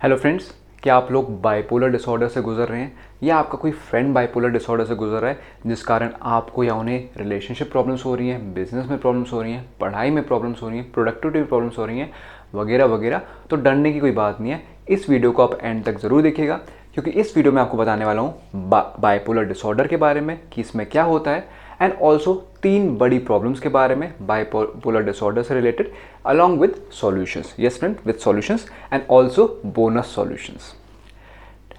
Hello friends, क्या आप लोग बाइपोलर डिसऑर्डर से गुजर रहे हैं या आपका कोई फ्रेंड बाइपोलर डिसऑर्डर से गुजर रहा है जिस कारण आपको या उन्हें रिलेशनशिप प्रॉब्लम्स हो रही हैं, बिजनेस में प्रॉब्लम्स हो रही हैं, पढ़ाई में प्रॉब्लम्स हो रही हैं, प्रोडक्टिविटी प्रॉब्लम्स हो रही हैं वगैरह वगैरह। तो डरने की कोई बात नहीं है। इस वीडियो को आप एंड तक ज़रूर देखिएगा क्योंकि इस वीडियो में आपको बताने वाला हूँ बाइपोलर डिसऑर्डर के बारे में कि इसमें क्या होता है एंड ऑल्सो 3 बड़ी प्रॉब्लम्स के बारे में बाइपोलर डिसऑर्डर से related along with solutions. Yes friend, with solutions and also bonus solutions.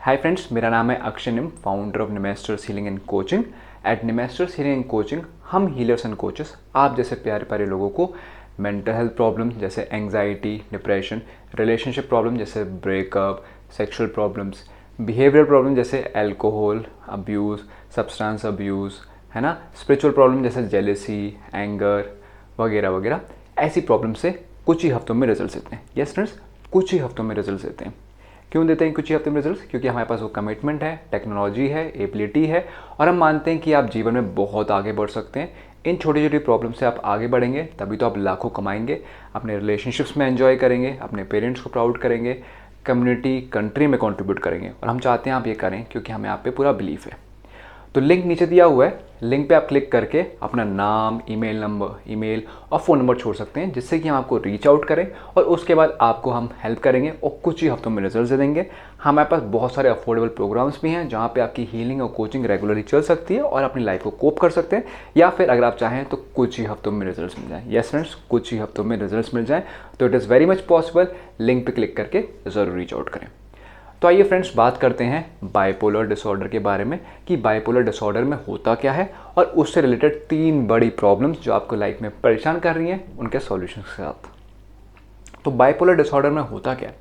Hi friends, मेरा नाम है Akshay Nim, founder of Nimesters healing and coaching. At Nimesters healing and coaching हम हीलर्स एंड कोचेस आप जैसे प्यारे प्यारे लोगों को मेंटल हेल्थ प्रॉब्लम जैसे एंग्जाइटी, डिप्रेशन, रिलेशनशिप प्रॉब्लम जैसे breakup, sexual problems, behaviour problem जैसे अल्कोहल अब्यूज़, सब्सटेंस अब्यूज़, है ना, स्पिरिचुअल प्रॉब्लम जैसे जेलेसी, एंगर वगैरह वगैरह, ऐसी प्रॉब्लम से कुछ ही हफ्तों में रिजल्ट देते हैं। यस फ्रेंड्स, कुछ ही हफ्तों में रिजल्ट देते हैं। क्यों देते हैं कुछ ही हफ्ते में रिजल्ट? क्योंकि हमारे पास वो कमिटमेंट है, टेक्नोलॉजी है, एबिलिटी है और हम मानते हैं कि आप जीवन में बहुत आगे बढ़ सकते हैं। इन छोटी छोटी प्रॉब्लम से आप आगे बढ़ेंगे तभी तो आप लाखों कमाएंगे, अपने रिलेशनशिप्स में एंजॉय करेंगे, अपने पेरेंट्स को प्राउड करेंगे, कम्युनिटी, कंट्री में कंट्रीब्यूट करेंगे। और हम चाहते हैं आप ये करें क्योंकि हमें आप पे पूरा बिलीफ है। तो लिंक नीचे दिया हुआ है, लिंक पे आप क्लिक करके अपना नाम, ईमेल और फ़ोन नंबर छोड़ सकते हैं जिससे कि हम आपको रीच आउट करें और उसके बाद आपको हम हेल्प करेंगे और कुछ ही हफ्तों में रिजल्ट दे देंगे। हमारे पास बहुत सारे अफोर्डेबल प्रोग्राम्स भी हैं जहाँ पे आपकी हीलिंग और कोचिंग रेगुलरली चल सकती है और अपनी लाइफ को कोप कर सकते हैं, या फिर अगर आप चाहें तो कुछ ही हफ्तों में रिजल्ट मिल जाए। यस फ्रेंड्स, कुछ ही हफ्तों में रिजल्ट मिल जाए तो it is very much possible. Link पे क्लिक करके ज़रूर रीच आउट करें। तो आइए फ्रेंड्स, बात करते हैं बाइपोलर डिसऑर्डर के बारे में कि बाइपोलर डिसऑर्डर में होता क्या है और उससे रिलेटेड 3 बड़ी प्रॉब्लम्स जो आपको लाइफ में परेशान कर रही हैं उनके सॉल्यूशंस के साथ। तो बाइपोलर डिसऑर्डर में होता क्या है?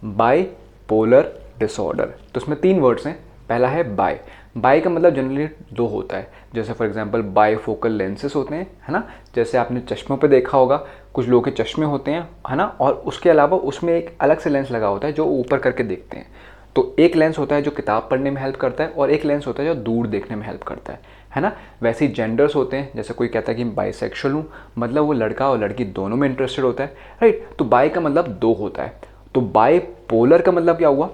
बाइपोलर डिसऑर्डर, तो इसमें 3 वर्ड्स हैं। पहला है बाय। बाय का मतलब जनरली 2 होता है, जैसे फॉर एग्जांपल बाइफोकल लेंसेस होते हैं, है ना, जैसे आपने चश्मों पे देखा होगा, कुछ लोगों के चश्मे होते हैं, है ना, और उसके अलावा उसमें एक अलग से लेंस लगा होता है जो ऊपर करके देखते हैं। तो एक लेंस होता है जो किताब पढ़ने में हेल्प करता है और एक लेंस होता है जो दूर देखने में हेल्प करता है ना। वैसे ही जेंडर्स होते हैं, जैसे कोई कहता है कि मैं बाइसेक्सुअल हूँ, मतलब वो लड़का और लड़की दोनों में इंटरेस्टेड होता है, राइट। तो बाय का मतलब 2 होता है। तो बाय पोलर का मतलब क्या हुआ?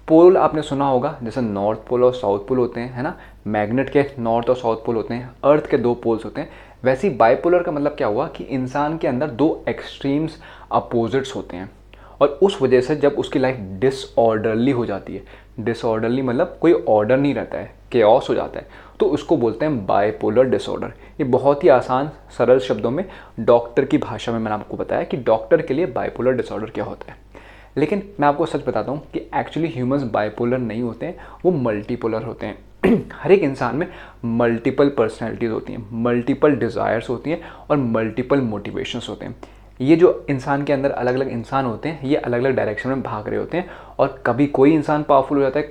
पोल आपने सुना होगा, जैसे नॉर्थ पोल और साउथ पोल होते हैं, है ना, मैग्नेट के नॉर्थ और साउथ पोल होते हैं, अर्थ के 2 पोल्स होते हैं। वैसे ही बाइपोलर का मतलब क्या हुआ कि इंसान के अंदर 2 एक्सट्रीम्स अपोजिट्स होते हैं और उस वजह से जब उसकी लाइफ डिसऑर्डरली हो जाती है, डिसऑर्डरली मतलब कोई ऑर्डर नहीं रहता है, केओस हो जाता है, तो उसको बोलते हैं बाइपोलर डिसऑर्डर। ये बहुत ही आसान सरल शब्दों में डॉक्टर की भाषा में मैंने आपको बताया कि डॉक्टर के लिए बाइपोलर डिसऑर्डर क्या होता है। लेकिन मैं आपको सच बताता हूँ कि एक्चुअली ह्यूमंस बाइपोलर नहीं होते हैं, वो मल्टीपोलर होते हैं। हर एक इंसान में मल्टीपल पर्सनैलिटीज़ होती हैं, मल्टीपल डिज़ायर्स होती हैं और मल्टीपल मोटिवेशंस होते हैं। ये जो इंसान के अंदर अलग अलग इंसान होते हैं, ये अलग अलग डायरेक्शन में भाग रहे होते हैं और कभी कोई इंसान पावरफुल हो जाता है,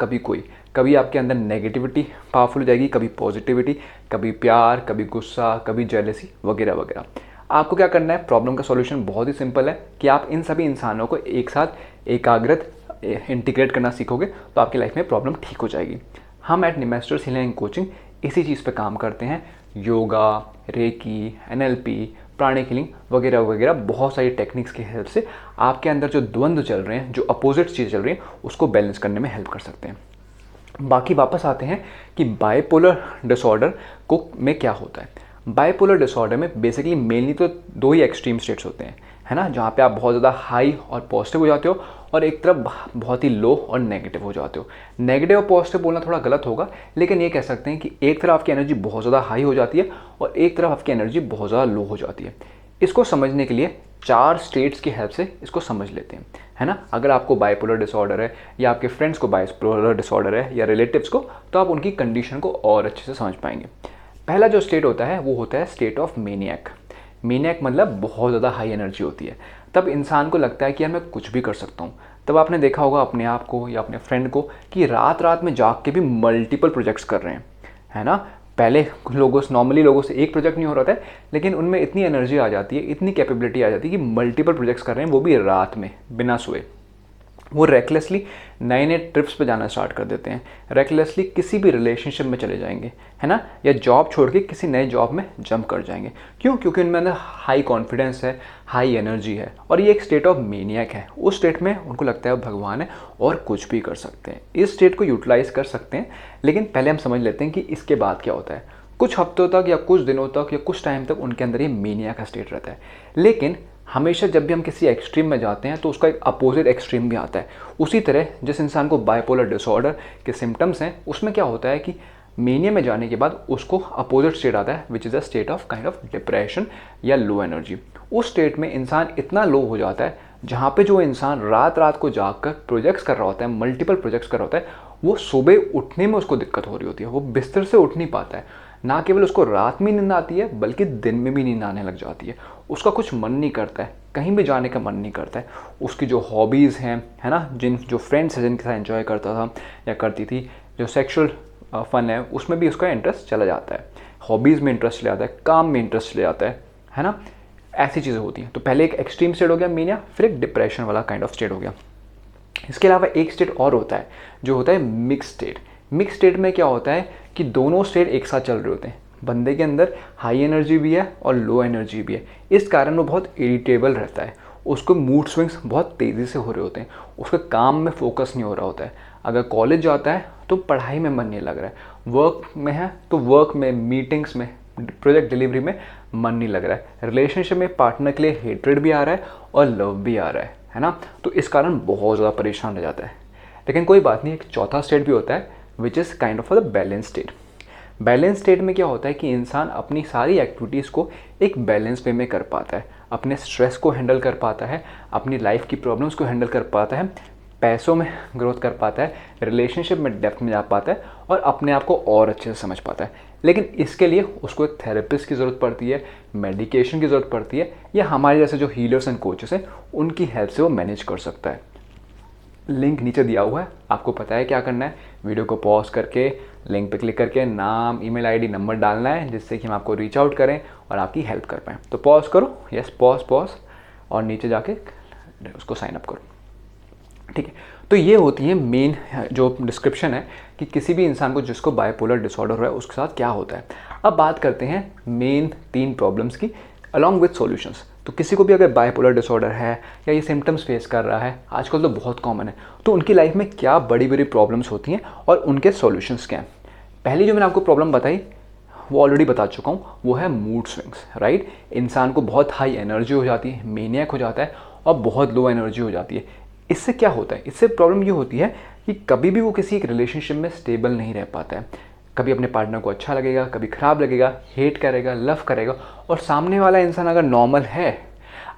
कभी आपके अंदर नेगेटिविटी पावरफुल हो जाएगी, कभी पॉजिटिविटी, कभी प्यार, कभी गुस्सा, कभी जेलसी वगैरह वगैरह। आपको क्या करना है? प्रॉब्लम का सॉल्यूशन बहुत ही सिंपल है कि आप इन सभी इंसानों को एक साथ एकाग्रत इंटीग्रेट करना सीखोगे तो आपकी लाइफ में प्रॉब्लम ठीक हो जाएगी। हम eight Nimesters healing and coaching इसी चीज़ पे काम करते हैं। Yoga, recce, NLP, pranic healing वगैरह वगैरह बहुत सारी टेक्निक्स की हेल्प से आपके अंदर जो द्वंद्व चल रहे हैं, जो अपोजिट चीज़ चल रही हैं, उसको बैलेंस करने में हेल्प कर सकते हैं। बाकी वापस आते हैं कि बाइपोलर डिसऑर्डर को में क्या होता है। बाइपोलर डिसऑर्डर में बेसिकली मेनली तो 2 ही एक्सट्रीम स्टेट्स होते हैं, है ना, जहाँ पे आप बहुत ज़्यादा हाई और पॉजिटिव हो जाते हो और एक तरफ बहुत ही लो और नेगेटिव हो जाते हो। नेगेटिव और पॉजिटिव बोलना थोड़ा गलत होगा, लेकिन ये कह सकते हैं कि एक तरफ आपकी एनर्जी बहुत ज़्यादा हाई हो जाती है और एक तरफ आपकी एनर्जी बहुत ज़्यादा लो हो जाती है। इसको समझने के लिए 4 स्टेट्स की हेल्प से इसको समझ लेते हैं, है ना। अगर आपको बाइपोलर डिसऑर्डर है या आपके फ्रेंड्स को बाइपोलर डिसऑर्डर है या रिलेटिव्स को, तो आप उनकी कंडीशन को और अच्छे से समझ पाएंगे। पहला जो स्टेट होता है वो होता है स्टेट ऑफ मेनियक। मेनियक मतलब बहुत ज़्यादा हाई एनर्जी होती है। तब इंसान को लगता है कि यार मैं कुछ भी कर सकता हूँ। तब आपने देखा होगा अपने आप को या अपने फ्रेंड को कि रात रात में जाग के भी मल्टीपल प्रोजेक्ट्स कर रहे हैं, है ना। पहले नॉर्मली लोगों से एक प्रोजेक्ट नहीं हो रहा था, लेकिन उनमें इतनी एनर्जी आ जाती है, इतनी कैपेबिलिटी आ जाती है कि मल्टीपल प्रोजेक्ट्स कर रहे हैं, वो भी रात में बिना सोए। वो रेकलेसली नए नए ट्रिप्स पे जाना स्टार्ट कर देते हैं, रेकलेसली किसी भी रिलेशनशिप में चले जाएंगे, है ना, या जॉब छोड़ के किसी नए जॉब में जंप कर जाएंगे। क्यों? क्योंकि उनमें अंदर हाई कॉन्फिडेंस है, हाई एनर्जी है, और ये एक स्टेट ऑफ मेनियक है। उस स्टेट में उनको लगता है वो भगवान है और कुछ भी कर सकते हैं। इस स्टेट को यूटिलाइज कर सकते हैं, लेकिन पहले हम समझ लेते हैं कि इसके बाद क्या होता है। कुछ हफ्तों तक या कुछ दिनों तक या कुछ टाइम तक उनके अंदर ये मेनिया का स्टेट रहता है, लेकिन हमेशा जब भी हम किसी एक्सट्रीम में जाते हैं तो उसका एक अपोजिट एक्सट्रीम भी आता है। उसी तरह जिस इंसान को बाइपोलर डिसऑर्डर के सिम्टम्स हैं, उसमें क्या होता है कि मेनिया में जाने के बाद उसको अपोजिट स्टेट आता है, which is a state of kind of depression या लो एनर्जी। उस स्टेट में इंसान इतना लो हो जाता है जहाँ पे जो इंसान रात रात को जागकर प्रोजेक्ट्स कर रहा होता है, मल्टीपल प्रोजेक्ट्स कर रहा होता है, वो सुबह उठने में उसको दिक्कत हो रही होती है, वो बिस्तर से उठ नहीं पाता है। ना केवल उसको रात में नींद आती है बल्कि दिन में भी नींद आने लग जाती है। उसका कुछ मन नहीं करता है, कहीं भी जाने का मन नहीं करता है। उसकी जो हॉबीज़ हैं, है ना, जो फ्रेंड्स हैं जिनके साथ एंजॉय करता था या करती थी, जो सेक्सुअल फन है उसमें भी उसका इंटरेस्ट चला जाता है, हॉबीज़ में इंटरेस्ट चले जाता है, काम में इंटरेस्ट चले जाता है ना। ऐसी चीज़ें होती हैं। तो पहले एक एक्सट्रीम स्टेट हो गया मेनिया, फिर एक डिप्रेशन वाला काइंड ऑफ स्टेट हो गया। इसके अलावा एक स्टेट और होता है जो होता है मिक्स स्टेट। मिक्स स्टेट में क्या होता है कि दोनों स्टेट एक साथ चल रहे होते हैं। बंदे के अंदर हाई एनर्जी भी है और लो एनर्जी भी है। इस कारण वो बहुत इरिटेबल रहता है, उसको मूड स्विंग्स बहुत तेज़ी से हो रहे होते हैं, उसका काम में फोकस नहीं हो रहा होता है। अगर कॉलेज जाता है तो पढ़ाई में मन नहीं लग रहा है, वर्क में है तो वर्क में, मीटिंग्स में, प्रोजेक्ट डिलीवरी में मन नहीं लग रहा है, रिलेशनशिप में पार्टनर के लिए हेट्रेड भी आ रहा है और लव भी आ रहा है ना। तो इस कारण बहुत ज़्यादा परेशान हो जाता है। लेकिन कोई बात नहीं, एक चौथा स्टेट भी होता है which is kind of the balance state. Balance state में क्या होता है कि इंसान अपनी सारी एक्टिविटीज़ को एक बैलेंस वे में कर पाता है, अपने स्ट्रेस को हैंडल कर पाता है, अपनी लाइफ की प्रॉब्लम्स को हैंडल कर पाता है, पैसों में ग्रोथ कर पाता है, रिलेशनशिप में डेप्थ में जा पाता है और अपने आप को और अच्छे से समझ पाता है। लेकिन इसके लिए उसको एक थेरेपिस्ट की ज़रूरत पड़ती है, मेडिकेशन की ज़रूरत पड़ती है, या हमारे जैसे जो हीलर्स एंड कोचेस हैं उनकी हेल्प से वो मैनेज कर सकता है। लिंक नीचे दिया हुआ है, आपको पता है क्या करना है। वीडियो को पॉज करके लिंक पे क्लिक करके नाम, ईमेल आईडी, नंबर डालना है, जिससे कि हम आपको रीच आउट करें और आपकी हेल्प कर पाएँ। तो पॉज करो, यस पॉज, और नीचे जाके उसको साइन अप करो, ठीक है। तो ये होती है मेन जो डिस्क्रिप्शन है कि किसी भी इंसान को जिसको बाइपोलर डिसऑर्डर है उसके साथ क्या होता है। अब बात करते हैं मेन 3 प्रॉब्लम्स की अलॉन्ग विथ सॉल्यूशंस। तो किसी को भी अगर बाइपोलर डिसऑर्डर है या ये सिम्टम्स फेस कर रहा है, आजकल तो बहुत कॉमन है, तो उनकी लाइफ में क्या बड़ी बड़ी प्रॉब्लम्स होती हैं और उनके सॉल्यूशंस क्या हैं। पहली जो मैंने आपको प्रॉब्लम बताई वो ऑलरेडी बता चुका हूँ, वो है मूड स्विंग्स, राइट। इंसान को बहुत हाई एनर्जी हो जाती है, मेनियक हो जाता है, और बहुत लो एनर्जी हो जाती है। इससे क्या होता है, इससे प्रॉब्लम ये होती है कि कभी भी वो किसी एक रिलेशनशिप में स्टेबल नहीं रह पाता है। कभी अपने पार्टनर को अच्छा लगेगा, कभी ख़राब लगेगा, हेट करेगा, लव करेगा, और सामने वाला इंसान अगर नॉर्मल है,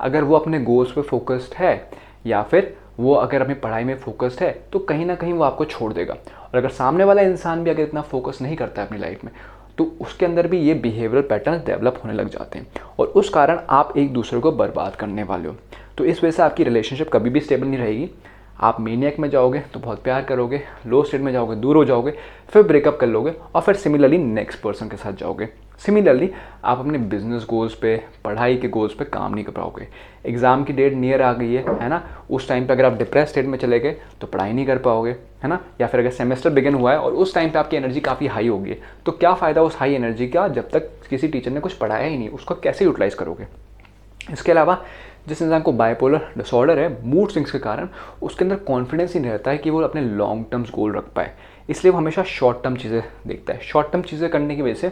अगर वो अपने गोल्स पे फोकस्ड है, या फिर वो अगर अपनी पढ़ाई में फोकस्ड है, तो कहीं ना कहीं वो आपको छोड़ देगा। और अगर सामने वाला इंसान भी अगर इतना फोकस नहीं करता है अपनी लाइफ में, तो उसके अंदर भी ये बिहेवियरल पैटर्न डेवलप होने लग जाते हैं, और उस कारण आप एक दूसरे को बर्बाद करने वाले हो। तो इस वजह से आपकी रिलेशनशिप कभी भी स्टेबल नहीं रहेगी। आप मेनियक में जाओगे तो बहुत प्यार करोगे, लो स्टेट में जाओगे दूर हो जाओगे, फिर ब्रेकअप कर लोगे, और फिर सिमिलरली नेक्स्ट पर्सन के साथ जाओगे। सिमिलरली आप अपने बिजनेस गोल्स पे, पढ़ाई के गोल्स पे काम नहीं कर पाओगे। एग्ज़ाम की डेट नियर आ गई है ना, उस टाइम पे अगर आप डिप्रेस स्टेट में चले गए तो पढ़ाई नहीं कर पाओगे, है ना। या फिर अगर सेमेस्टर बिगिन हुआ है और उस टाइम पे आपकी एनर्जी काफ़ी हाई होगी, तो क्या फ़ायदा उस हाई एनर्जी का जब तक किसी टीचर ने कुछ पढ़ाया ही नहीं, उसको कैसे यूटिलाइज़ करोगे। इसके अलावा जिस इंसान को बाइपोलर डिसऑर्डर है, मूड स्विंग्स के कारण उसके अंदर कॉन्फिडेंस ही नहीं रहता है कि वो अपने लॉन्ग टर्म्स गोल रख पाए, इसलिए वो हमेशा शॉर्ट टर्म चीज़ें देखता है। शॉर्ट टर्म चीज़ें करने की वजह से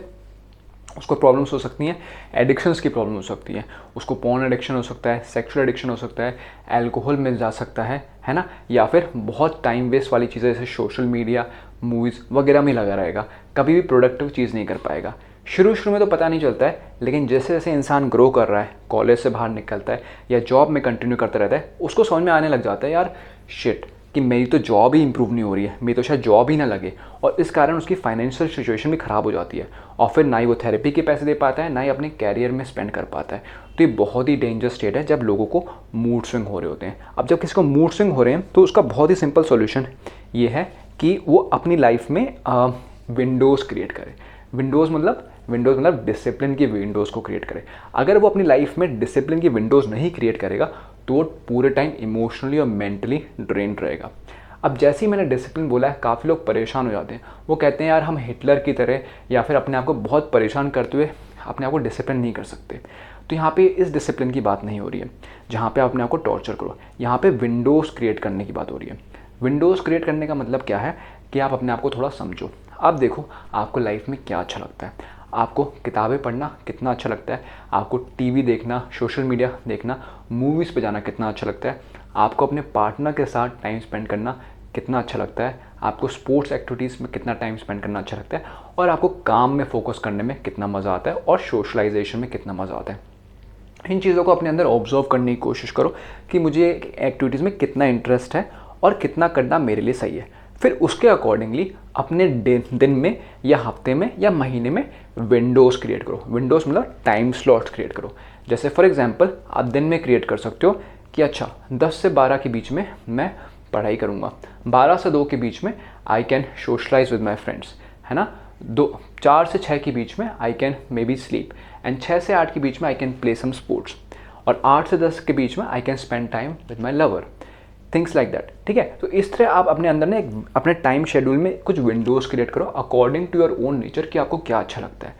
उसको प्रॉब्लम्स हो सकती हैं, एडिक्शंस की प्रॉब्लम हो सकती है, उसको पोर्न एडिक्शन हो सकता है, सेक्सुअल एडिक्शन हो सकता है, अल्कोहल में जा सकता है ना, या फिर बहुत टाइम वेस्ट वाली चीज़ें जैसे सोशल मीडिया, मूवीज़ वगैरह में लगा रहेगा, कभी भी प्रोडक्टिव चीज़ नहीं कर पाएगा। शुरू में तो पता नहीं चलता है, लेकिन जैसे जैसे इंसान ग्रो कर रहा है, कॉलेज से बाहर निकलता है या जॉब में कंटिन्यू करता रहता है, उसको समझ में आने लग जाता है यार शिट कि मेरी तो जॉब ही इंप्रूव नहीं हो रही है, मेरी तो शायद जॉब ही ना लगे, और इस कारण उसकी फाइनेंशियल सिचुएशन भी ख़राब हो जाती है, और फिर ना ही वो थेरेपी के पैसे दे पाता है, ना ही अपने कैरियर में स्पेंड कर पाता है। तो ये बहुत ही डेंजर स्टेट है जब लोगों को मूड स्विंग हो रहे होते हैं। अब जब किसी को मूड स्विंग हो रहे हैं तो उसका बहुत ही सिंपल सोल्यूशन ये है कि वो अपनी लाइफ में विंडोज़ क्रिएट करे। विंडोज़ मतलब डिसिप्लिन की विंडोज़ को क्रिएट करे। अगर वो अपनी लाइफ में डिसिप्लिन की विंडोज़ नहीं क्रिएट करेगा तो वो पूरे टाइम इमोशनली और मेंटली ड्रेन्ड रहेगा। अब जैसे ही मैंने डिसिप्लिन बोला है, काफ़ी लोग परेशान हो जाते हैं। वो कहते हैं यार हम हिटलर की तरह या फिर अपने आप को बहुत परेशान करते हुए अपने आप को डिसिप्लिन नहीं कर सकते। तो यहाँ पे इस डिसिप्लिन की बात नहीं हो रही है जहाँ पे आप अपने आप को टॉर्चर करो। यहाँ पे विंडोज़ क्रिएट करने की बात हो रही है। विंडोज़ क्रिएट करने का मतलब क्या है कि आप अपने आप को थोड़ा समझो। आप देखो आपको लाइफ में क्या अच्छा लगता है। आपको किताबें पढ़ना कितना अच्छा लगता है, आपको टीवी देखना, सोशल मीडिया देखना, मूवीज़ पे जाना कितना अच्छा लगता है, आपको अपने पार्टनर के साथ टाइम स्पेंड करना कितना अच्छा लगता है, आपको स्पोर्ट्स एक्टिविटीज़ में कितना टाइम स्पेंड करना अच्छा लगता है, और आपको काम में फोकस करने में कितना मज़ा आता है और सोशलाइजेशन में कितना मज़ा आता है। इन चीज़ों को अपने अंदर ऑब्जर्व करने की कोशिश करो कि मुझे एक्टिविटीज़ में कितना इंटरेस्ट है और कितना करना मेरे लिए सही है। फिर उसके अकॉर्डिंगली अपने दिन में या हफ्ते में या महीने में विंडोज़ क्रिएट करो। विंडोज़ मतलब टाइम स्लॉट्स क्रिएट करो। जैसे फॉर एग्जांपल आप दिन में क्रिएट कर सकते हो कि अच्छा 10 से 12 के बीच में मैं पढ़ाई करूँगा, 12 से 2 के बीच में I can socialise with my friends, है ना, 4 से 6 के बीच में I can may be sleep, and 6 से 8 के बीच में I can play some sports, और 8 से 10 के बीच में I can spend time with my lover, things like that. ठीक है, तो इस तरह आप अपने अंदर ना अपने टाइम शेड्यूल में कुछ विंडोज़ क्रिएट करो according to your own nature कि आपको क्या अच्छा लगता है।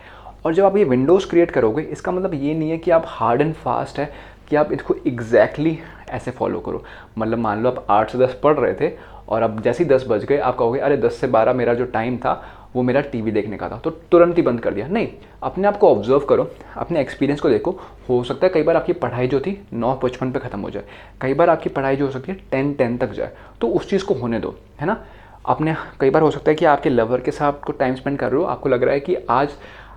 और जब आप ये विंडोज़ क्रिएट करोगे, इसका मतलब ये नहीं है कि आप हार्ड एंड फास्ट है कि आप इसको एग्जैक्टली ऐसे फॉलो करो। मतलब मान लो आप 8 से 10 पढ़ रहे थे और अब जैसे ही 10 बज गए आप कहोगे अरे 10 से 12 मेरा जो टाइम था वो मेरा टीवी देखने का था, तो तुरंत ही बंद कर दिया। नहीं, अपने आप को ऑब्जर्व करो, अपने एक्सपीरियंस को देखो। हो सकता है कई बार आपकी पढ़ाई जो थी 9:55 पे ख़त्म हो जाए, कई बार आपकी पढ़ाई जो हो सकती है 10:10 तक जाए, तो उस चीज़ को होने दो, है ना। अपने कई बार हो सकता है कि आपके लवर के साथ को टाइम स्पेंड कर रहे हो, आपको लग रहा है कि आज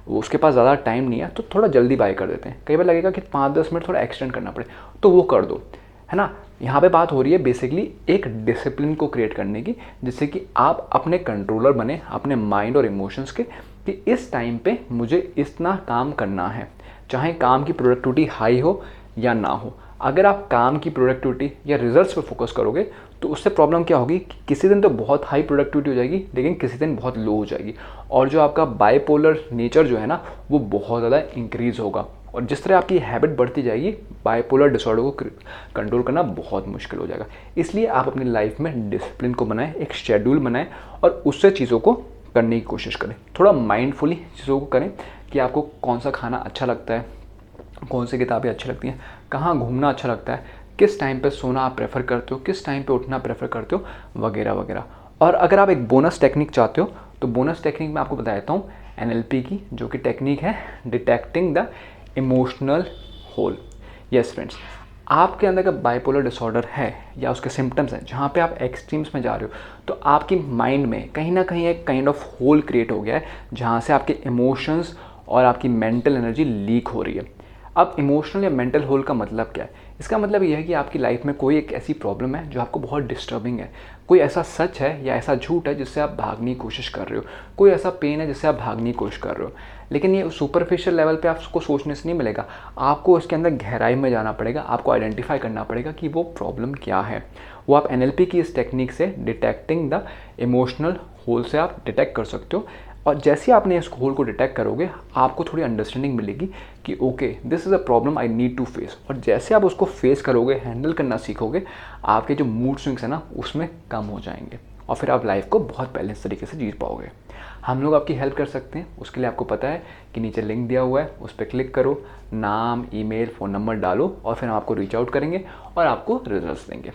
उसके पास ज़्यादा टाइम नहीं है तो थोड़ा जल्दी बाय कर देते हैं। कई बार लगेगा कि 5-10 मिनट थोड़ा एक्सटेंड करना पड़े, तो वो कर दो, है ना। यहाँ पे बात हो रही है बेसिकली एक डिसिप्लिन को क्रिएट करने की, जिससे कि आप अपने कंट्रोलर बने अपने माइंड और इमोशंस के, कि इस टाइम पे मुझे इतना काम करना है, चाहे काम की प्रोडक्टिविटी हाई हो या ना हो। अगर आप काम की प्रोडक्टिविटी या रिजल्ट्स पे फोकस करोगे तो उससे प्रॉब्लम क्या होगी कि किसी दिन तो बहुत हाई प्रोडक्टिविटी हो जाएगी लेकिन किसी दिन बहुत लो हो जाएगी, और जो आपका बाइपोलर नेचर जो है ना वो बहुत ज़्यादा इंक्रीज़ होगा। और जिस तरह आपकी हैबिट बढ़ती जाएगी, बाइपोलर डिसऑर्डर को कंट्रोल करना बहुत मुश्किल हो जाएगा। इसलिए आप अपनी लाइफ में डिसिप्लिन को बनाएं, एक शेड्यूल बनाएं और उससे चीज़ों को करने की कोशिश करें। थोड़ा माइंडफुली चीज़ों को करें कि आपको कौन सा खाना अच्छा लगता है, कौन सी किताबें अच्छी लगती हैं, कहाँ घूमना अच्छा लगता है, किस टाइम पे सोना आप प्रेफर करते हो, किस टाइम पे उठना प्रेफर करते हो, वगैरह वगैरह। और अगर आप एक बोनस टेक्निक चाहते हो तो बोनस टेक्निक मैं आपको बता देता हूँ NLP की, जो कि टेक्निक है detecting the emotional hole. Yes friends, आपके अंदर का बाइपोलर डिसऑर्डर है या उसके सिम्टम्स हैं जहाँ पे आप एक्सट्रीम्स में जा रहे हो, तो आपकी माइंड में कहीं ना कहीं एक काइंड ऑफ होल क्रिएट हो गया है जहाँ से आपके इमोशंस और आपकी मेंटल एनर्जी लीक हो रही है। अब इमोशनल या मेंटल होल का मतलब क्या है? इसका मतलब ये है कि आपकी लाइफ में कोई एक ऐसी प्रॉब्लम है जो आपको बहुत डिस्टर्बिंग है, कोई ऐसा सच है या ऐसा झूठ है जिससे आप भागने की कोशिश कर रहे हो, कोई ऐसा पेन है जिससे आप भागने की कोशिश कर रहे हो। लेकिन ये सुपरफिशियल लेवल पे आपको सोचने से नहीं मिलेगा, आपको इसके अंदर गहराई में जाना पड़ेगा, आपको आइडेंटिफाई करना पड़ेगा कि वो प्रॉब्लम क्या है। वो आप NLP की इस टेक्निक से डिटेक्टिंग द इमोशनल होल से आप डिटेक्ट कर सकते हो। और जैसे आपने इस होल को डिटेक्ट करोगे, आपको थोड़ी अंडरस्टैंडिंग मिलेगी कि okay this is a problem I need to face. और जैसे आप उसको फेस करोगे, हैंडल करना सीखोगे, आपके जो मूड स्विंग्स है ना उसमें कम हो जाएंगे और फिर आप लाइफ को बहुत बैलेंस तरीके से जी पाओगे। हम लोग आपकी हेल्प कर सकते हैं, उसके लिए आपको पता है कि नीचे लिंक दिया हुआ है, उस पर क्लिक करो, नाम, ईमेल, फ़ोन नंबर डालो और फिर हम आपको रीच आउट करेंगे और आपको रिजल्ट्स देंगे।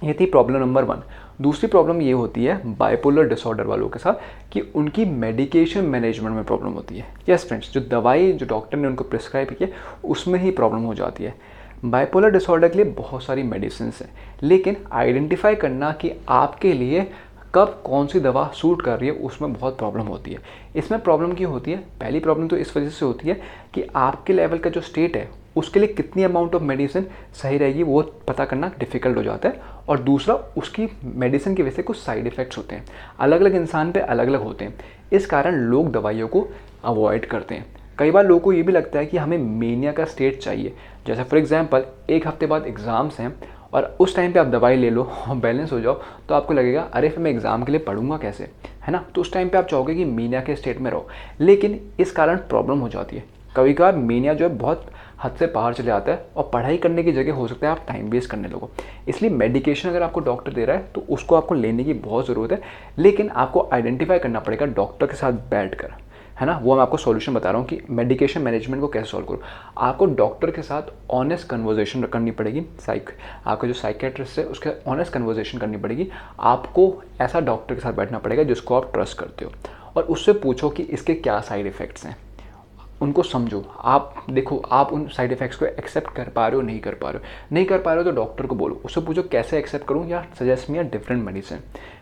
ये थी प्रॉब्लम नंबर 1। दूसरी प्रॉब्लम ये होती है बाइपोलर डिसऑर्डर वालों के साथ कि उनकी मेडिकेशन मैनेजमेंट में प्रॉब्लम होती है। यस फ्रेंड्स, जो दवाई जो डॉक्टर ने उनको प्रिस्क्राइब की है उसमें ही प्रॉब्लम हो जाती है। बाइपोलर डिसऑर्डर के लिए बहुत सारी मेडिसिन हैं, लेकिन आइडेंटिफाई करना कि आपके लिए कब कौन सी दवा सूट कर रही है उसमें बहुत प्रॉब्लम होती है। इसमें प्रॉब्लम क्यों होती है? पहली प्रॉब्लम तो इस वजह से होती है कि आपके लेवल का जो स्टेट है उसके लिए कितनी अमाउंट ऑफ मेडिसिन सही रहेगी वो पता करना डिफ़िकल्ट हो जाता है। और दूसरा, उसकी मेडिसिन की वजह से कुछ साइड इफ़ेक्ट्स होते हैं, अलग अलग इंसान पे अलग अलग होते हैं। इस कारण लोग दवाइयों को अवॉइड करते हैं। कई बार लोगों को ये भी लगता है कि हमें मेनिया का स्टेट चाहिए, जैसे फॉर एग्जांपल 1 हफ्ते बाद एग्ज़ाम्स हैं और उस टाइम पे आप दवाई ले लो और बैलेंस हो जाओ, तो आपको लगेगा अरे फिर मैं एग्ज़ाम के लिए पढ़ूंगा कैसे, है ना। तो उस टाइम पे आप चाहोगे कि मेनिया के स्टेट में रहो, लेकिन इस कारण प्रॉब्लम हो जाती है। कभी कभार मेनिया जो है बहुत हद से बाहर चले जाता है और पढ़ाई करने की जगह हो सकता है आप टाइम वेस्ट करने लगो। इसलिए मेडिकेशन अगर आपको डॉक्टर दे रहा है तो उसको आपको लेने की बहुत ज़रूरत है, लेकिन आपको आइडेंटिफाई करना पड़ेगा डॉक्टर के साथ बैठ कर, है ना। वो मैं आपको सॉल्यूशन बता रहा हूँ कि मेडिकेशन मैनेजमेंट को कैसे सॉल्व करूँ। आपको डॉक्टर के साथ ऑनेस्ट कन्वर्जेशन करनी पड़ेगी, आपका जो साइकेट्रिस्ट है उसके ऑनेस्ट कन्वर्जेशन करनी पड़ेगी। आपको ऐसा डॉक्टर के साथ बैठना पड़ेगा जिसको आप ट्रस्ट करते हो, और उससे पूछो कि इसके क्या साइड इफ़ेक्ट्स हैं, उनको समझो। आप देखो आप उन साइड इफ़ेक्ट्स को एक्सेप्ट कर पा रहे हो, नहीं कर पा रहे हो, नहीं कर पा रहे हो तो डॉक्टर को बोलो, उससे पूछो कैसे एक्सेप्ट करूँ या suggest me a different medicine,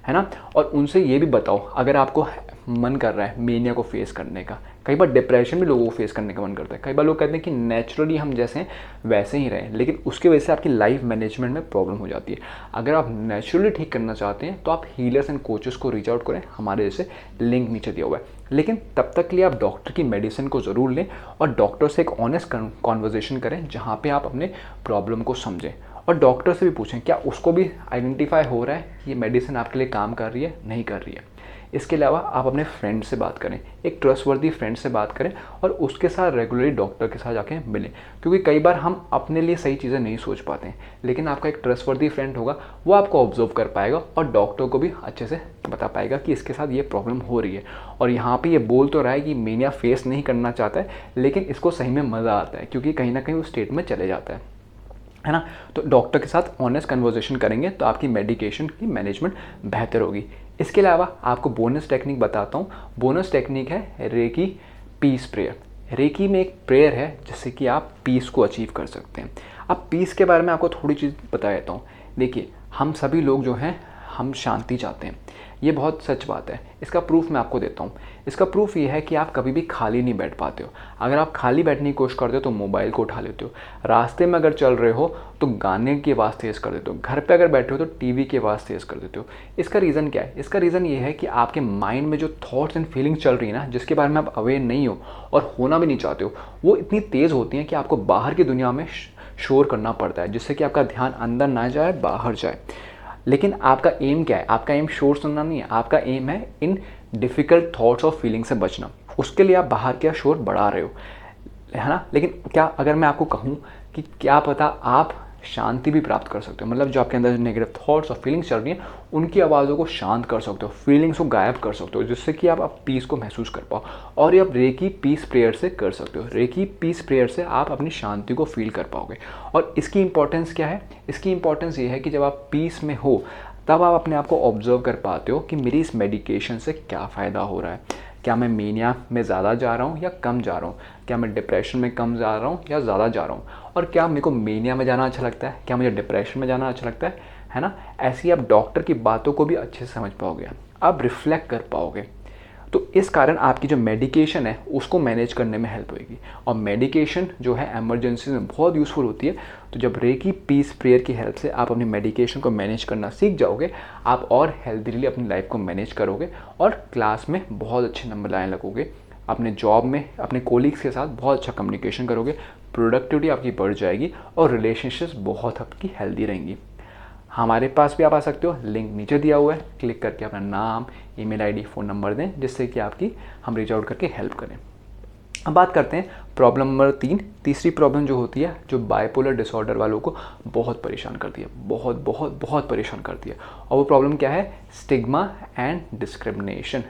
है ना। और उनसे ये भी बताओ अगर आपको मन कर रहा है मेनिया को फेस करने का। कई बार डिप्रेशन भी लोगों को फेस करने का मन करता है। कई बार लोग कहते हैं कि नेचुरली हम जैसे हैं वैसे ही रहें, लेकिन उसकी वजह से आपकी लाइफ मैनेजमेंट में प्रॉब्लम हो जाती है। अगर आप नेचुरली ठीक करना चाहते हैं तो आप हीलर्स एंड कोचेस को रीच आउट करें, हमारे जैसे लिंक नीचे दिया हुआ है। लेकिन तब तक के लिए आप डॉक्टर की मेडिसिन को ज़रूर लें और डॉक्टर से एक ऑनेस्ट कॉन्वर्जेशन करें जहाँ पे आप अपने प्रॉब्लम को समझें, और डॉक्टर से भी पूछें क्या उसको भी आइडेंटिफाई हो रहा है ये मेडिसिन आपके लिए काम कर रही है, नहीं कर रही है। इसके अलावा आप अपने फ्रेंड से बात करें, एक ट्रस्टवर्दी फ्रेंड से बात करें और उसके साथ रेगुलरली डॉक्टर के साथ जाके मिलें, क्योंकि कई बार हम अपने लिए सही चीज़ें नहीं सोच पाते हैं, लेकिन आपका एक ट्रस्टवर्दी फ्रेंड होगा, वो आपको ऑब्जर्व कर पाएगा और डॉक्टर को भी अच्छे से बता पाएगा कि इसके साथ ये प्रॉब्लम हो रही है। और यहाँ पे ये बोल तो रहा है कि मेनिया फेस नहीं करना चाहता है, लेकिन इसको सही में मज़ा आता है क्योंकि कहीं ना कहीं वो स्टेट में चले जाता है ना। तो डॉक्टर के साथ ऑनेस्ट कन्वर्सेशन करेंगे तो आपकी मेडिकेशन की मैनेजमेंट बेहतर होगी। इसके अलावा आपको बोनस टेक्निक बताता हूँ। बोनस टेक्निक है रेकी पीस प्रेयर। रेकी में एक प्रेयर है जिससे कि आप पीस को अचीव कर सकते हैं। अब पीस के बारे में आपको थोड़ी चीज़ बता देता हूँ। देखिए हम सभी लोग जो हैं हम शांति चाहते हैं, ये बहुत सच बात है। इसका प्रूफ मैं आपको देता हूँ। इसका प्रूफ ये है कि आप कभी भी खाली नहीं बैठ पाते हो। अगर आप खाली बैठने की कोशिश करते हो तो मोबाइल को उठा लेते हो, रास्ते में अगर चल रहे हो तो गाने की आवाज़ तेज़ कर देते हो, घर पे अगर बैठे हो तो टीवी की आवाज़ तेज़ कर देते हो। इसका रीज़न क्या है? इसका रीज़न ये है कि आपके माइंड में जो थॉट्स एंड फीलिंग्स चल रही है ना, जिसके बारे में आप अवेयर नहीं हो और होना भी नहीं चाहते हो, वो इतनी तेज़ होती हैं कि आपको बाहर की दुनिया में शोर करना पड़ता है, जिससे कि आपका ध्यान अंदर ना जाए बाहर जाए। लेकिन आपका एम क्या है? आपका एम शोर सुनना नहीं है, आपका एम है इन डिफ़िकल्ट थॉट्स और फीलिंग से बचना। उसके लिए आप बाहर क्या शोर बढ़ा रहे हो, है ना। लेकिन क्या अगर मैं आपको कहूँ कि क्या पता आप शांति भी प्राप्त कर सकते हो, मतलब जो आपके अंदर जो नेगेटिव थॉट्स और फीलिंग्स चल रही हैं उनकी आवाज़ों को शांत कर सकते हो, फीलिंग्स को गायब कर सकते हो, जिससे कि आप पीस को महसूस कर पाओ। और ये आप रेकी पीस प्रेयर से कर सकते हो। रेकी पीस प्रेयर से आप अपनी शांति को फील कर पाओगे। और इसकी इंपॉर्टेंस क्या है? इसकी इंपॉर्टेंस ये है कि जब आप पीस में हो तब आप अपने आप को ऑब्जर्व कर पाते हो कि मेरी इस मेडिकेशन से क्या फ़ायदा हो रहा है। क्या मैं मेनिया में ज़्यादा जा रहा हूँ या कम जा रहा हूँ? क्या मैं डिप्रेशन में कम जा रहा हूँ या ज़्यादा जा रहा हूँ? और क्या मेरे को मेनिया में जाना अच्छा लगता है, क्या मुझे डिप्रेशन में जाना अच्छा लगता है ना। ऐसे ही आप डॉक्टर की बातों को भी अच्छे से समझ पाओगे, आप रिफ्लेक्ट कर पाओगे। तो इस कारण आपकी जो मेडिकेशन है उसको मैनेज करने में हेल्प होगी। और मेडिकेशन जो है इमरजेंसी में बहुत यूज़फुल होती है। तो जब रेकी पीस प्रेयर की हेल्प से आप अपनी मेडिकेशन को मैनेज करना सीख जाओगे, आप और हेल्थीली अपनी लाइफ को मैनेज करोगे और क्लास में बहुत अच्छे नंबर लाने लगोगे। अपने जॉब में अपने कोलीग्स के साथ बहुत अच्छा कम्युनिकेशन करोगे, प्रोडक्टिविटी आपकी बढ़ जाएगी और रिलेशनशिप्स बहुत आपकी हेल्दी रहेंगी। हमारे पास भी आप आ सकते हो, लिंक नीचे दिया हुआ है, क्लिक करके अपना नाम, ईमेल आईडी, फ़ोन नंबर दें, जिससे कि आपकी हम रीच आउट करके हेल्प करें। अब बात करते हैं प्रॉब्लम नंबर 3। तीसरी प्रॉब्लम जो होती है, जो बाइपोलर डिसऑर्डर वालों को बहुत परेशान करती है, बहुत बहुत बहुत परेशान करती है। और वो प्रॉब्लम क्या है? Stigma and discrimination.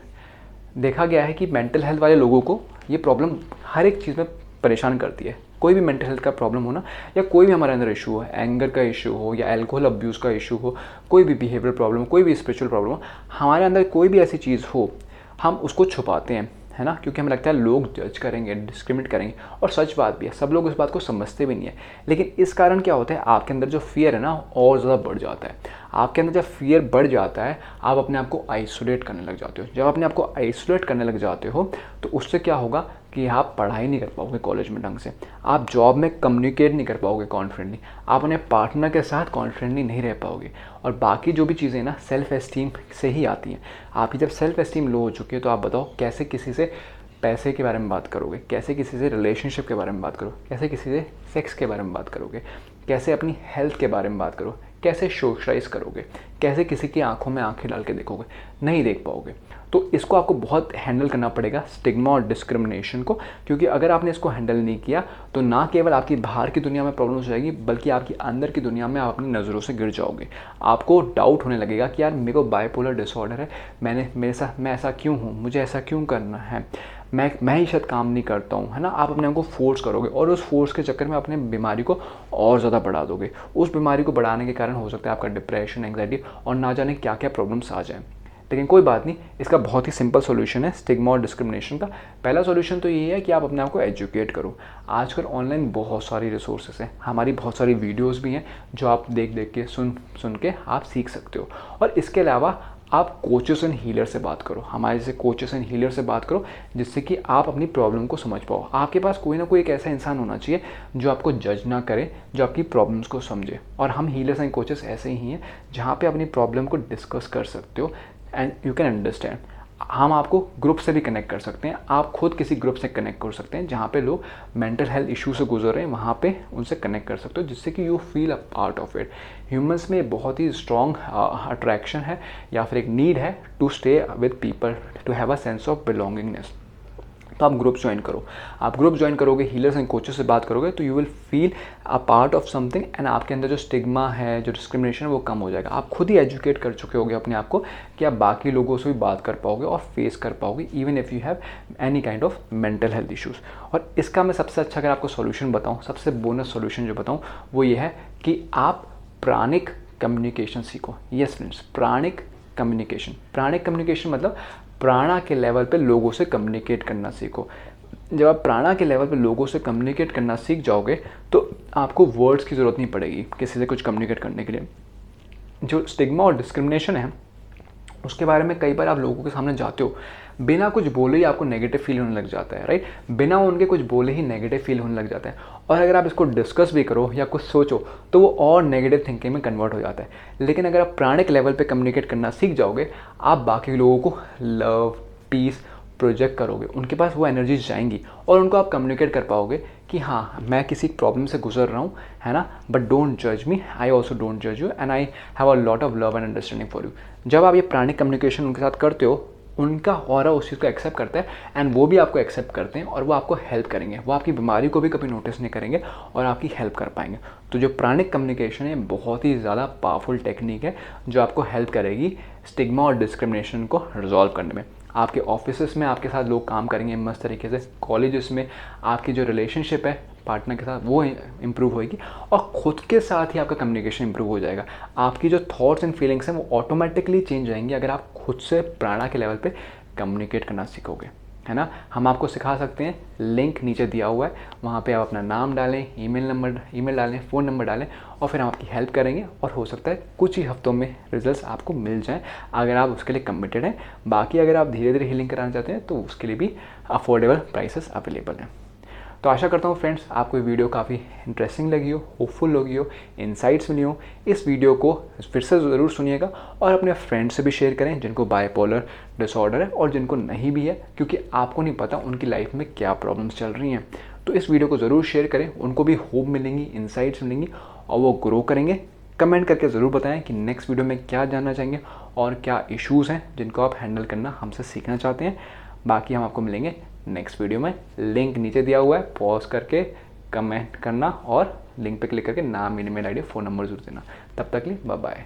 देखा गया है कि मेंटल हेल्थ वाले लोगों को ये प्रॉब्लम हर एक चीज़ में परेशान करती है। कोई भी मेंटल हेल्थ का प्रॉब्लम हो ना, या कोई भी हमारे अंदर इशू हो, एंगर का इशू हो या अल्कोहल अब्यूज़ का इशू हो, कोई भी बिहेवियर प्रॉब्लम, कोई भी स्पिरिचुअल प्रॉब्लम हो, हमारे अंदर कोई भी ऐसी चीज़ हो, हम उसको छुपाते हैं, है ना, क्योंकि हमें लगता है लोग जज करेंगे, डिस्क्रिमिनेट करेंगे। और सच बात भी है, सब लोग इस बात को समझते भी नहीं है। लेकिन इस कारण क्या होता है, आपके अंदर जो फियर है ना और ज़्यादा बढ़ जाता है। आपके अंदर जब फियर बढ़ जाता है, आप अपने आप को आइसोलेट करने लग जाते हो। जब अपने आप को आइसोलेट करने लग जाते हो तो उससे क्या होगा कि आप पढ़ाई नहीं कर पाओगे कॉलेज में ढंग से, आप जॉब में कम्युनिकेट नहीं कर पाओगे कॉन्फिडेंटली, आप अपने पार्टनर के साथ कॉन्फिडेंटली नहीं रह पाओगे। और बाकी जो भी चीज़ें ना सेल्फ एस्टीम से ही आती हैं। आपकी जब सेल्फ एस्टीम लो हो चुकी है तो आप बताओ कैसे किसी से पैसे के बारे में बात करोगे, कैसे किसी से रिलेशनशिप के बारे में बात करोगे, कैसे किसी से सेक्स के बारे में बात करोगे, कैसे अपनी हेल्थ के बारे में बात करो, कैसे सोशलाइज करोगे, कैसे किसी की आंखों में आंखें डाल के देखोगे, नहीं देख पाओगे। तो इसको आपको बहुत हैंडल करना पड़ेगा, स्टिग्मा और डिस्क्रिमिनेशन को, क्योंकि अगर आपने इसको हैंडल नहीं किया तो ना केवल आपकी बाहर की दुनिया में प्रॉब्लम हो जाएगी, बल्कि आपकी अंदर की दुनिया में आप अपनी नज़रों से गिर जाओगे। आपको डाउट होने लगेगा कि यार मेरे को बाइपोलर डिसऑर्डर है, मैं ऐसा क्यों हूँ, मुझे ऐसा क्यों करना है, मैं ही शायद काम नहीं करता हूँ, है ना। आप अपने आप को फोर्स करोगे और उस फोर्स के चक्कर में अपने बीमारी को और ज़्यादा बढ़ा दोगे। उस बीमारी को बढ़ाने के कारण हो सकता है आपका डिप्रेशन, एंग्जाइटी और ना जाने क्या क्या प्रॉब्लम्स आ जाएं। लेकिन कोई बात नहीं, इसका बहुत ही सिंपल सॉल्यूशन है स्टिग्मा और डिस्क्रिमिनेशन का। पहला सॉल्यूशन तो ये है कि आप अपने आप को एजुकेट करो। आजकल ऑनलाइन बहुत सारी रिसोर्सेस हैं, हमारी बहुत सारी वीडियोस भी हैं जो आप देख देख के सुन के आप सीख सकते हो। और इसके अलावा आप कोचेस एंड हीलर से बात करो, हमारे जैसे कोचेस एंड हीलर से बात करो, जिससे कि आप अपनी प्रॉब्लम को समझ पाओ। आपके पास कोई ना कोई एक ऐसा इंसान होना चाहिए जो आपको जज ना करे, जो आपकी प्रॉब्लम्स को समझे। और हम हीलर्स एंड कोचेस ऐसे ही हैं जहाँ पे अपनी प्रॉब्लम को डिस्कस कर सकते हो एंड यू कैन अंडरस्टैंड। हम आपको ग्रुप से भी कनेक्ट कर सकते हैं, आप खुद किसी ग्रुप से कनेक्ट कर सकते हैं जहाँ पे लोग मेंटल हेल्थ इशू से गुजर रहे हैं, वहाँ पे उनसे कनेक्ट कर सकते हो, जिससे कि you feel a part of it. Humans में बहुत ही स्ट्रॉन्ग अट्रैक्शन है या फिर एक नीड है to stay with people, to have a sense of belongingness. तो आप ग्रुप ज्वाइन करो। आप ग्रुप ज्वाइन करोगे, हीलर्स एंड कोचेस से बात करोगे, तो you will feel a part of something and आपके अंदर जो स्टिग्मा है, जो डिस्क्रिमिनेशन है, वो कम हो जाएगा। आप खुद ही एजुकेट कर चुके होगे अपने आप को कि आप बाकी लोगों से भी बात कर पाओगे और फेस कर पाओगे, even if you have any kind of mental health issues. और इसका मैं सबसे अच्छा अगर आपको सोल्यूशन बताऊँ, सबसे बोनस सोल्यूशन जो बताऊँ वो ये है कि आप प्राणिक कम्युनिकेशन सीखो। यस फ्रेंड्स, प्राणिक कम्युनिकेशन मतलब प्राणा के लेवल पे लोगों से कम्युनिकेट करना सीखो। जब आप प्राणा के लेवल पे लोगों से कम्युनिकेट करना सीख जाओगे तो आपको वर्ड्स की ज़रूरत नहीं पड़ेगी किसी से कुछ कम्युनिकेट करने के लिए। जो स्टिग्मा और डिस्क्रिमिनेशन है उसके बारे में कई बार आप लोगों के सामने जाते हो, बिना कुछ बोले ही आपको नेगेटिव फील होने लग जाता है, राइट। बिना उनके कुछ बोले ही नेगेटिव फील होने लग जाता है। और अगर आप इसको डिस्कस भी करो या कुछ सोचो तो वो और नेगेटिव थिंकिंग में कन्वर्ट हो जाता है। लेकिन अगर आप प्राणिक लेवल पे कम्युनिकेट करना सीख जाओगे, आप बाकी लोगों को लव, पीस प्रोजेक्ट करोगे, उनके पास वो एनर्जीज जाएंगी और उनको आप कम्युनिकेट कर पाओगे कि हाँ मैं किसी प्रॉब्लम से गुजर रहा हूँ, है ना, बट डोंट जज मी, आई ऑल्सो डोंट जज you and I have a lot of love and understanding for you. जब आप ये प्राणिक कम्युनिकेशन उनके साथ करते हो, उनका ऑरा उस चीज़ को एक्सेप्ट करता है एंड वो भी आपको एक्सेप्ट करते हैं और वो आपको हेल्प करेंगे। वो आपकी बीमारी को भी कभी नोटिस नहीं करेंगे और आपकी हेल्प कर पाएंगे। तो जो प्राणिक कम्युनिकेशन है बहुत ही ज़्यादा पावरफुल टेक्निक है जो आपको हेल्प करेगी स्टिग्मा और डिस्क्रिमिनेशन को रिजॉल्व करने में। आपके ऑफिसेस में आपके साथ लोग काम करेंगे मस्त तरीके से, कॉलेजेस में आपकी जो रिलेशनशिप है पार्टनर के साथ वो इम्प्रूव होएगी और ख़ुद के साथ ही आपका कम्युनिकेशन इम्प्रूव हो जाएगा। आपकी जो थॉट्स एंड फीलिंग्स हैं वो ऑटोमेटिकली चेंज जाएंगी अगर आप खुद से प्राणा के लेवल पे कम्युनिकेट करना सीखोगे, है ना। हम आपको सिखा सकते हैं, लिंक नीचे दिया हुआ है, वहाँ पे आप अपना नाम डालें, ईमेल डालें, फ़ोन नंबर डालें और फिर हम आपकी हेल्प करेंगे और हो सकता है कुछ ही हफ्तों में रिजल्ट्स आपको मिल जाएं अगर आप उसके लिए कमिटेड हैं। बाकी अगर आप धीरे धीरे हीलिंग कराना चाहते हैं तो उसके लिए भी अफोर्डेबल प्राइसेस अवेलेबल हैं। तो आशा करता हूँ फ्रेंड्स आपको ये वीडियो काफ़ी इंटरेस्टिंग लगी हो, होपफुल लगी हो, इनसाइट्स मिली हो। इस वीडियो को फिर से ज़रूर सुनिएगा और अपने फ्रेंड्स से भी शेयर करें जिनको बाइपोलर डिसऑर्डर है और जिनको नहीं भी है, क्योंकि आपको नहीं पता उनकी लाइफ में क्या प्रॉब्लम्स चल रही हैं। तो इस वीडियो को ज़रूर शेयर करें, उनको भी होप मिलेंगी, इनसाइट्स मिलेंगी और वो ग्रो करेंगे। कमेंट करके ज़रूर बताएं कि नेक्स्ट वीडियो में क्या जानना चाहेंगे और क्या इश्यूज़ हैं जिनको आप हैंडल करना हमसे सीखना चाहते हैं। बाकी हम आपको मिलेंगे नेक्स्ट वीडियो में। लिंक नीचे दिया हुआ है, पॉज करके कमेंट करना और लिंक पे क्लिक करके नाम, ईमेल आईडी, फ़ोन नंबर जरूर देना। तब तक के लिए बाय बाय।